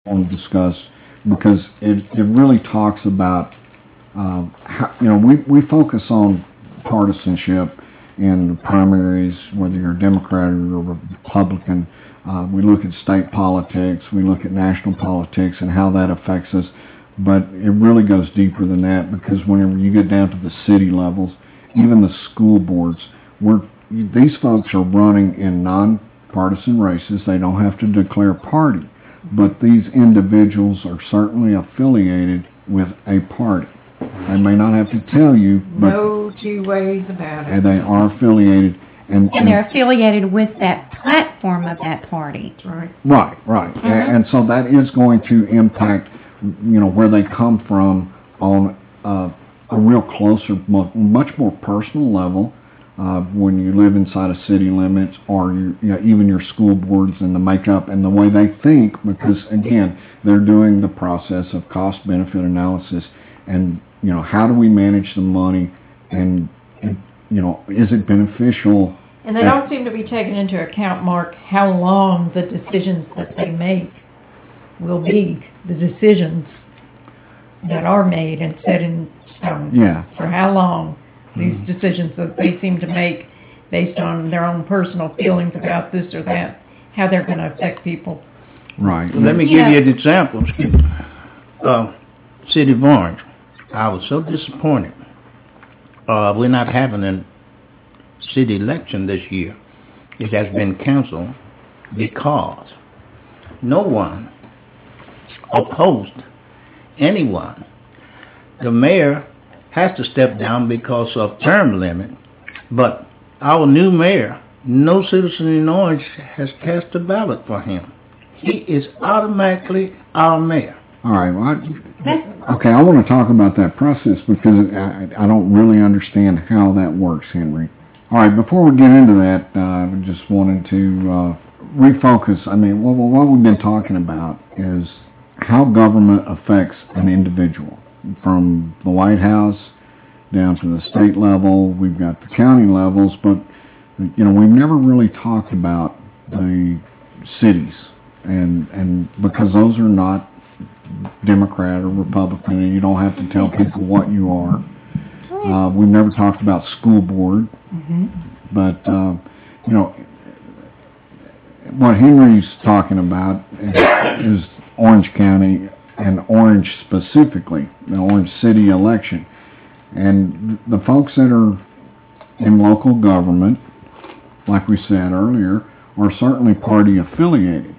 want to discuss because it really talks about how, we focus on partisanship in the primaries, whether you're Democrat or Republican. We look at state politics, we look at national politics and how that affects us, but it really goes deeper than that because whenever you get down to the city levels, even the school boards, these folks are running in non-partisan races. They don't have to declare party, but these individuals are certainly affiliated with a party. They may not have to tell you, but no two ways about it. And they are affiliated. And they're affiliated with that platform of that party. Right. Right. And so that is going to impact, where they come from on a real closer, much more personal level when you live inside of city limits or even your school boards and the makeup and the way they think, because, again, they're doing the process of cost-benefit analysis and, how do we manage the money and is it beneficial? And they don't seem to be taking into account, Mark, how long the decisions that they make will be the decisions that are made and set in stone. Yeah. For how long these decisions that they seem to make based on their own personal feelings about this or that, how they're going to affect people. Right. Let me give you an example. City of Orange. I was so disappointed. We're not having a city election this year. It has been canceled because no one opposed anyone. The mayor has to step down because of term limit, but our new mayor, no citizen in Orange has cast a ballot for him. He is automatically our mayor. All right. Okay, I want to talk about that process because I don't really understand how that works, Henry. All right, before we get into that, I just wanted to refocus. I mean, what we've been talking about is how government affects an individual. From the White House down to the state level, we've got the county levels, but, we've never really talked about the cities, and because those are not Democrat or Republican, and you don't have to tell people what you are. We've never talked about school board, but what Henry's talking about is Orange County and Orange specifically, the Orange City election, and the folks that are in local government, like we said earlier, are certainly party affiliated.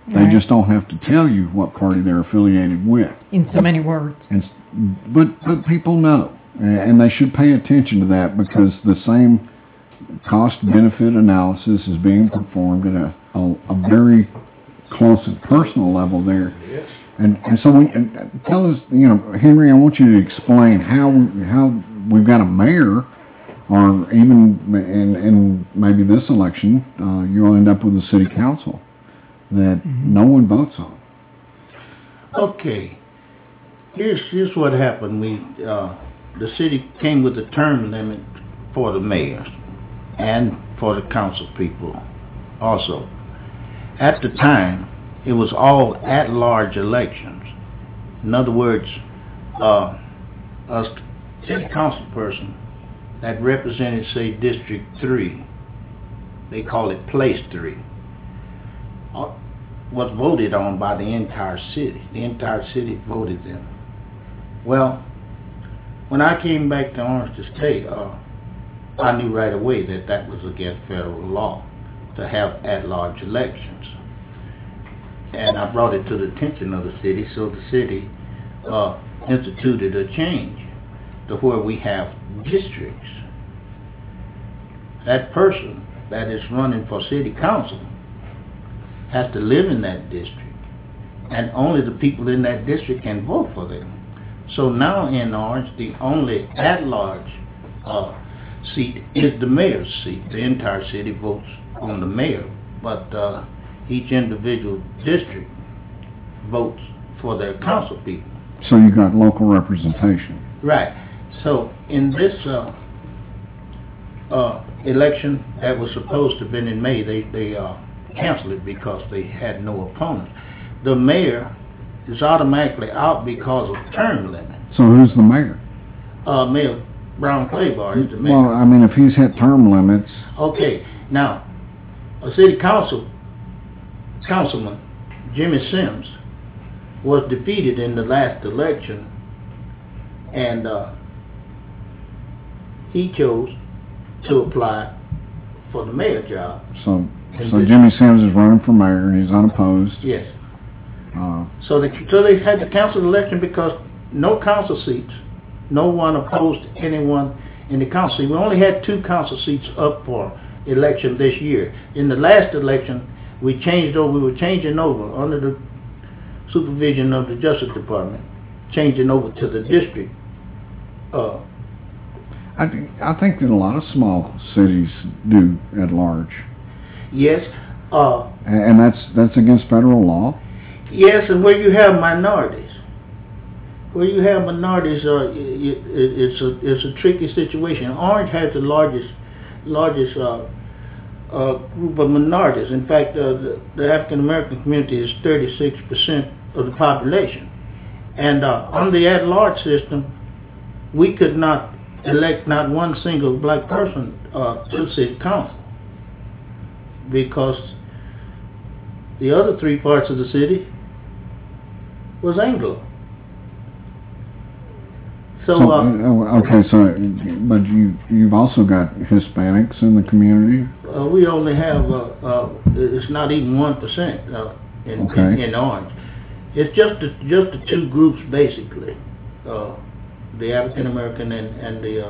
They just don't have to tell you what party they're affiliated with. In so many words. But people know, and they should pay attention to that because the same cost-benefit analysis is being performed at a very close and personal level there. Yes. And so tell us, Henry, I want you to explain how we've got a mayor, or even in maybe this election, you'll end up with a city council that no one votes on. Okay, here's what happened. The city came with a term limit for the mayors and for the council people also. At the time, it was all at-large elections. In other words, a city council person that represented, say, District 3, they call it Place 3, was voted on by the entire city. The entire city voted them. Well, when I came back to Orange to stay, I knew right away that was against federal law to have at-large elections. And I brought it to the attention of the city, so the city instituted a change to where we have districts. That person that is running for city council has to live in that district, and only the people in that district can vote for them. So now in Orange, the only at-large seat is the mayor's seat. The entire city votes on the mayor, but each individual district votes for their council people. So you got local representation. Right. So in this election that was supposed to have been in May, they canceled it because they had no opponent. the mayor is automatically out because of term limit. So who's the mayor? Mayor Brown Claiborne is the mayor. Well, I mean, if he's hit term limits. Okay, now, a city councilman, Jimmy Sims, was defeated in the last election, and he chose to apply for the mayor job. So Jimmy Sims is running for mayor, and he's unopposed. Yes. So they had the council election because no council seats, no one opposed anyone in the council seat. We only had 2 council seats up for election this year. In the last election, we were changing over under the supervision of the Justice Department, changing over to the district. I think that a lot of small cities do at large. Yes. And that's against federal law? Yes, and where you have minorities. It's a tricky situation. Orange has the largest group of minorities. In fact, the African American community is 36% of the population. And on the at-large system, we could not elect not one single black person to city council because the other 3 parts of the city was Anglo. But you've also got Hispanics in the community. We only have it's not even 1% in Orange. It's just the 2 groups basically, the African American and the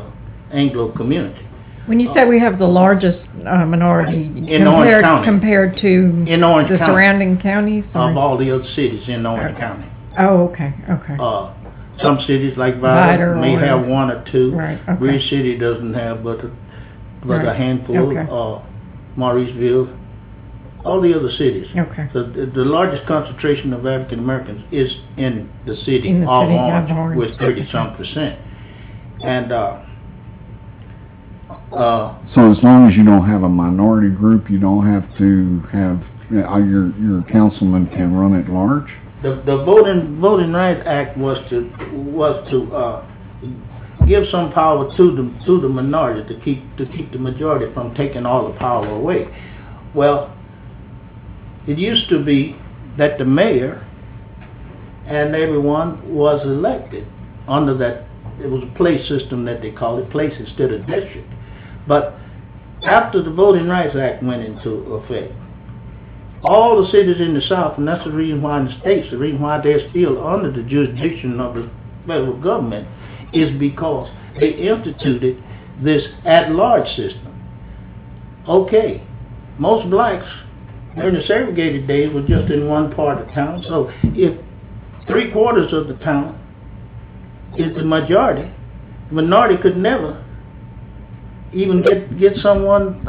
Anglo community. When you say we have the largest minority in Orange County compared to in Orange the County, surrounding counties, of all the other cities in Orange County. Oh, okay. Some cities like Vidor may have 1 or 2. Right. Okay. Bridge City doesn't have but a handful. Okay. Mauriceville, all the other cities. Okay. So the largest concentration of African Americans is in the city of Orange with 30-some%. And so as long as you don't have a minority group, you don't have to have your councilman can run at large. The Voting Rights Act was to give some power to the minority to keep the majority from taking all the power away. Well, it used to be that the mayor and everyone was elected under that. It was a place system that they called it, place instead of district. But after the Voting Rights Act went into effect, all the cities in the South, and that's the reason why in the states, the reason why they're still under the jurisdiction of the federal government, is because they instituted this at-large system. Okay, most blacks during the segregated days were just in one part of town, so if 3/4 of the town is the majority, the minority could never even get someone.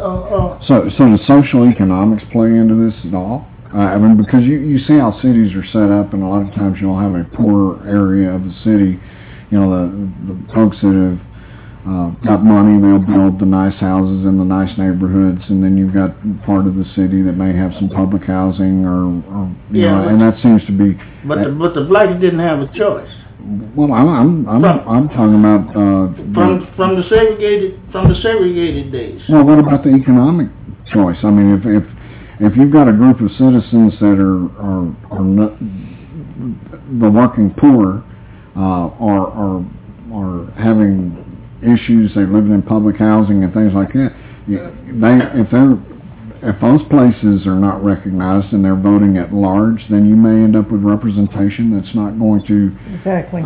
So the social economics play into this at all? I mean, because you see how cities are set up, and a lot of times you'll have a poor area of the city. You know, the folks that have got money, they'll build the nice houses in the nice neighborhoods, and then you've got part of the city that may have some public housing, or you know, and that seems to be. But the blacks didn't have a choice. Well, I'm talking about from the segregated days. Well, what about the economic choice? I mean, if you've got a group of citizens that are not, the working poor are having issues, they're living in public housing and things like that. If those places are not recognized and they're voting at large, then you may end up with representation that's not going to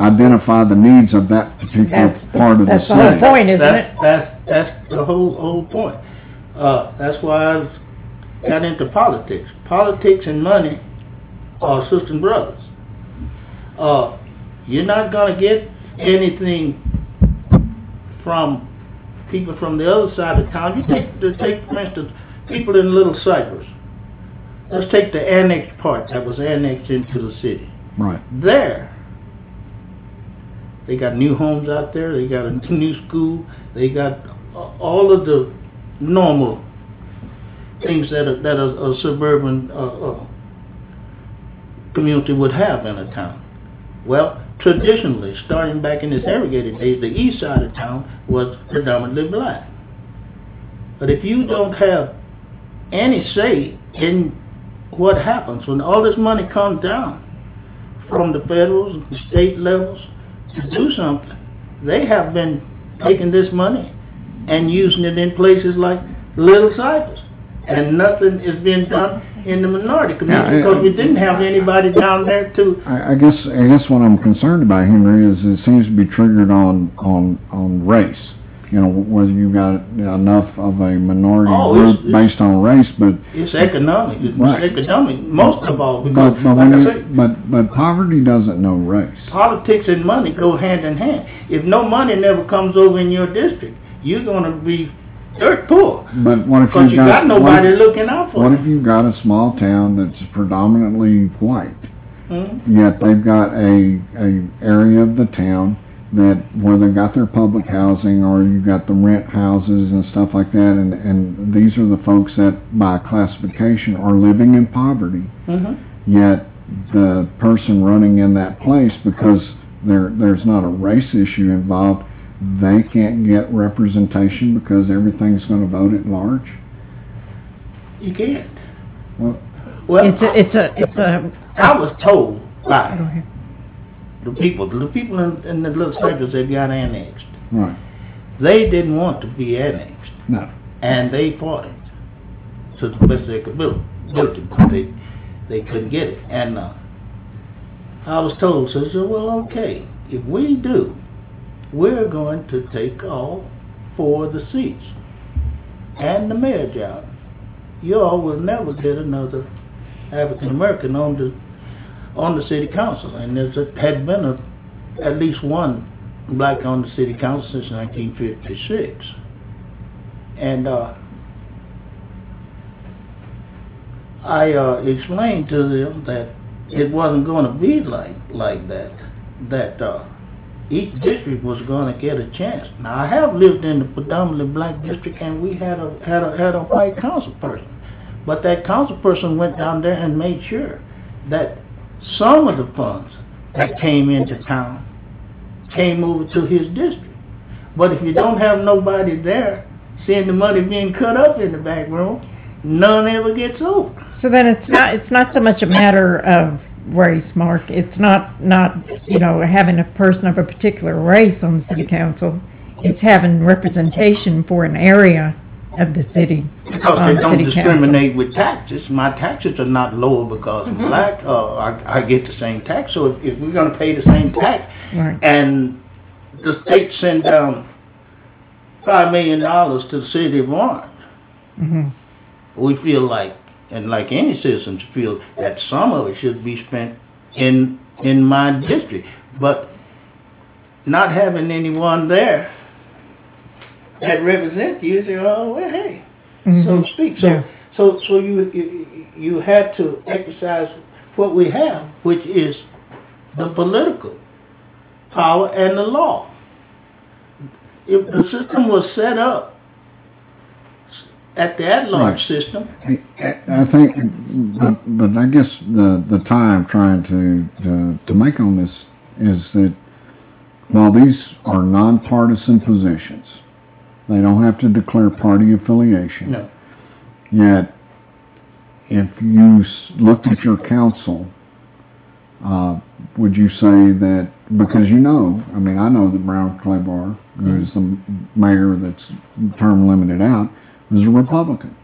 identify the needs of that particular part of the city. That's the whole point, isn't it? That's the whole point. That's why I got into politics. Politics and money are sisters and brothers. You're not going to get anything from people from the other side of town. You take for instance, people in Little Cyprus. Let's take the annexed part that was annexed into the city. Right. There, they got new homes out there. They got a new school. They got all of the normal things that a suburban community would have in a town. Well, traditionally, starting back in the segregated days, the east side of town was predominantly black. But if you don't have any say in what happens when all this money comes down from the federal and the state levels to do something, they have been taking this money and using it in places like Little Cypress, and nothing is being done in the minority community because we didn't have anybody down there to. I guess what I'm concerned about, Henry, is it seems to be triggered on race. You know, whether you got enough of a minority group based on race, but it's economic. It's right. economic, most of all, because but poverty doesn't know race. Politics and money go hand in hand. If no money never comes over in your district, you're going to be dirt poor. But what if you got nobody looking out for you? What if you've got a small town that's predominantly white, yet they've got a area of the town that where they got their public housing, or you got the rent houses and stuff like that, and these are the folks that by classification are living in poverty, yet the person running in that place, because there's not a race issue involved, they can't get representation because everything's going to vote at large? You can't. Well, it's a I was told by the people in the little sectors that got annexed. Right. They didn't want to be annexed. No. And they fought it to the best they could build it, but they couldn't get it. And I was told, so I said, well, okay, if we do, we're going to take all 4 of the seats and the mayor job. You all will never get another African American on the city council, and there had been at least one black on the city council since 1956. And I explained to them that it wasn't going to be like that. That each district was going to get a chance. Now, I have lived in the predominantly black district, and we had a white council person, but that council person went down there and made sure that some of the funds that came into town came over to his district. But if you don't have nobody there seeing the money being cut up in the back room, none ever gets over. So then it's not so much a matter of race, Mark. It's not having a person of a particular race on the city council. It's having representation for an area of the city. Because they don't discriminate with taxes. My taxes are not lower because I'm black. I get the same tax. So if we're going to pay the same tax, and the state send down $5 million to the city of Orange, we feel like, and like any citizens feel, that some of it should be spent in my district. But not having anyone there that represents you, say, oh, well, hey, so to speak. So you had to exercise what we have, which is the political power and the law. If the system was set up at the at-large system, I think, but I guess the tie I'm trying to make on this is that while these are nonpartisan positions, they don't have to declare party affiliation. No. Yet, if you looked at your council, would you say that, because I know that Brown Claiborne, who is the mayor that's term limited out, was a Republican.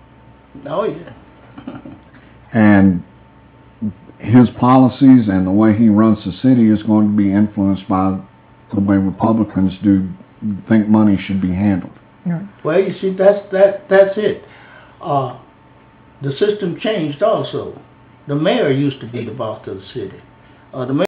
Oh, yeah. And his policies and the way he runs the city is going to be influenced by the way Republicans think money should be handled. Yeah. Well, you see, that's it. The system changed also. The mayor used to be the boss of the city. The mayor